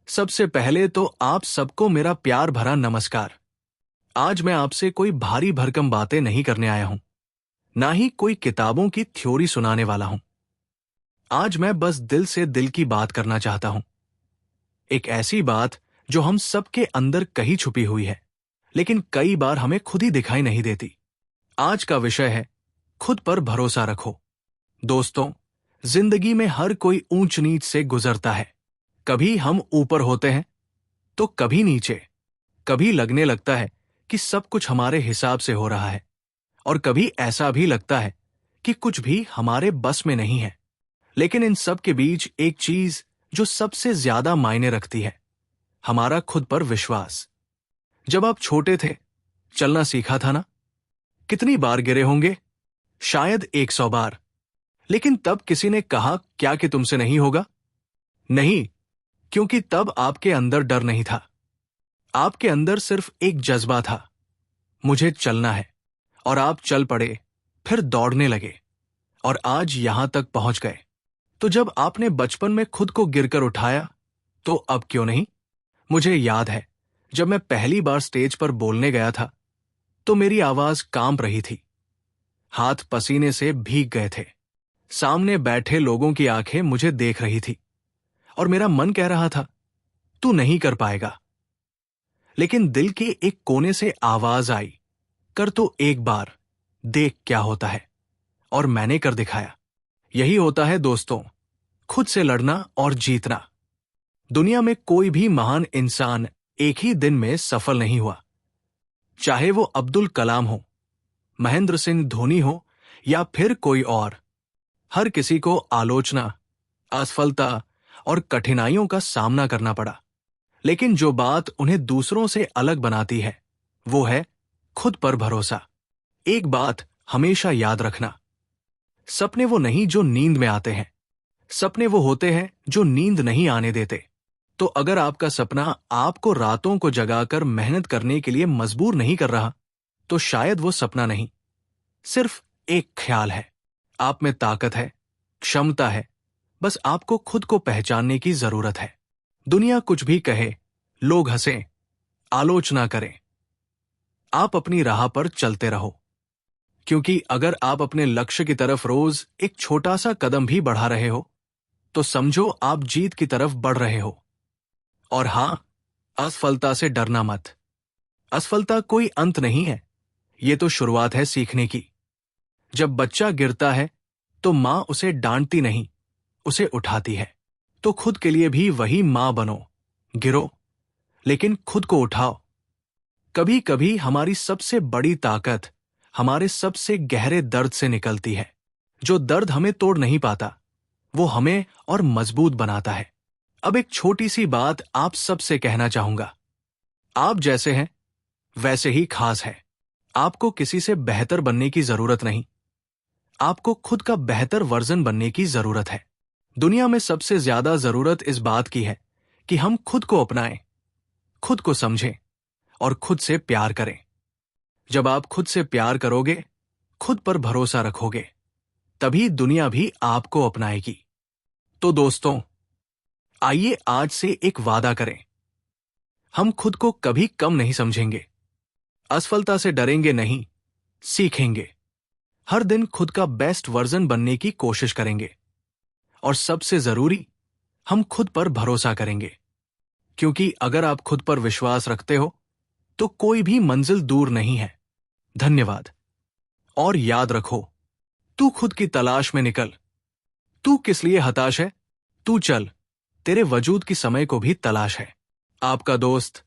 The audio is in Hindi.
सबसे पहले तो आप सबको मेरा प्यार भरा नमस्कार। आज मैं आपसे कोई भारी भरकम बातें नहीं करने आया हूं, ना ही कोई किताबों की थ्योरी सुनाने वाला हूं। आज मैं बस दिल से दिल की बात करना चाहता हूं। एक ऐसी बात जो हम सबके अंदर कहीं छुपी हुई है, लेकिन कई बार हमें खुद ही दिखाई नहीं देती। आज का विषय है खुद पर भरोसा रखो। दोस्तों, जिंदगी में हर कोई ऊंच नीच से गुजरता है। कभी हम ऊपर होते हैं तो कभी नीचे। कभी लगने लगता है कि सब कुछ हमारे हिसाब से हो रहा है, और कभी ऐसा भी लगता है कि कुछ भी हमारे बस में नहीं है। लेकिन इन सब के बीच एक चीज जो सबसे ज्यादा मायने रखती है, हमारा खुद पर विश्वास। जब आप छोटे थे, चलना सीखा था ना? कितनी बार गिरे होंगे? शायद 100 बार। लेकिन तब किसी ने कहा क्या कि तुमसे नहीं होगा? नहीं, क्योंकि तब आपके अंदर डर नहीं था। आपके अंदर सिर्फ एक जज्बा था, मुझे चलना है। और आप चल पड़े, फिर दौड़ने लगे, और आज यहां तक पहुंच गए। तो जब आपने बचपन में खुद को गिरकर उठाया, तो अब क्यों नहीं? मुझे याद है, जब मैं पहली बार स्टेज पर बोलने गया था, तो मेरी आवाज कांप रही थी, हाथ पसीने से भीग गए थे। सामने बैठे लोगों की आंखें मुझे देख रही थी, और मेरा मन कह रहा था, तू नहीं कर पाएगा। लेकिन दिल के एक कोने से आवाज आई, कर तो एक बार, देख क्या होता है। और मैंने कर दिखाया। यही होता है दोस्तों, खुद से लड़ना और जीतना। दुनिया में कोई भी महान इंसान एक ही दिन में सफल नहीं हुआ। चाहे वो अब्दुल कलाम हो, महेंद्र सिंह धोनी हो, या फिर कोई और। हर किसी को आलोचना, असफलता और कठिनाइयों का सामना करना पड़ा। लेकिन जो बात उन्हें दूसरों से अलग बनाती है, वो है खुद पर भरोसा। एक बात हमेशा याद रखना, सपने वो नहीं जो नींद में आते हैं, सपने वो होते हैं जो नींद नहीं आने देते। तो अगर आपका सपना आपको रातों को जगाकर मेहनत करने के लिए मजबूर नहीं कर रहा, तो शायद वो सपना नहीं, सिर्फ एक ख्याल है। आप में ताकत है, क्षमता है, बस आपको खुद को पहचानने की जरूरत है। दुनिया कुछ भी कहे, लोग हंसें, आलोचना करें, आप अपनी राह पर चलते रहो। क्योंकि अगर आप अपने लक्ष्य की तरफ रोज एक छोटा सा कदम भी बढ़ा रहे हो, तो समझो आप जीत की तरफ बढ़ रहे हो। और हां, असफलता से डरना मत। असफलता कोई अंत नहीं है, ये तो शुरुआत है सीखने की। जब बच्चा गिरता है, तो मां उसे डांटती नहीं, उसे उठाती है। तो खुद के लिए भी वही मां बनो, गिरो, लेकिन खुद को उठाओ। कभी कभी हमारी सबसे बड़ी ताकत हमारे सबसे गहरे दर्द से निकलती है। जो दर्द हमें तोड़ नहीं पाता, वो हमें और मजबूत बनाता है। अब एक छोटी सी बात आप सबसे कहना चाहूंगा। आप जैसे हैं, वैसे ही खास है। आपको किसी से बेहतर बनने की जरूरत नहीं, आपको खुद का बेहतर वर्जन बनने की जरूरत है। दुनिया में सबसे ज्यादा जरूरत इस बात की है कि हम खुद को अपनाएं, खुद को समझें और खुद से प्यार करें। जब आप खुद से प्यार करोगे, खुद पर भरोसा रखोगे, तभी दुनिया भी आपको अपनाएगी। तो दोस्तों, आइए आज से एक वादा करें। हम खुद को कभी कम नहीं समझेंगे, असफलता से डरेंगे नहीं, सीखेंगे। हर दिन खुद का बेस्ट वर्जन बनने की कोशिश करेंगे। और सबसे जरूरी, हम खुद पर भरोसा करेंगे। क्योंकि अगर आप खुद पर विश्वास रखते हो, तो कोई भी मंजिल दूर नहीं है। धन्यवाद। और याद रखो, तू खुद की तलाश में निकल। तू किस लिए हताश है? तू चल, तेरे वजूद की समय को भी तलाश है। आपका दोस्त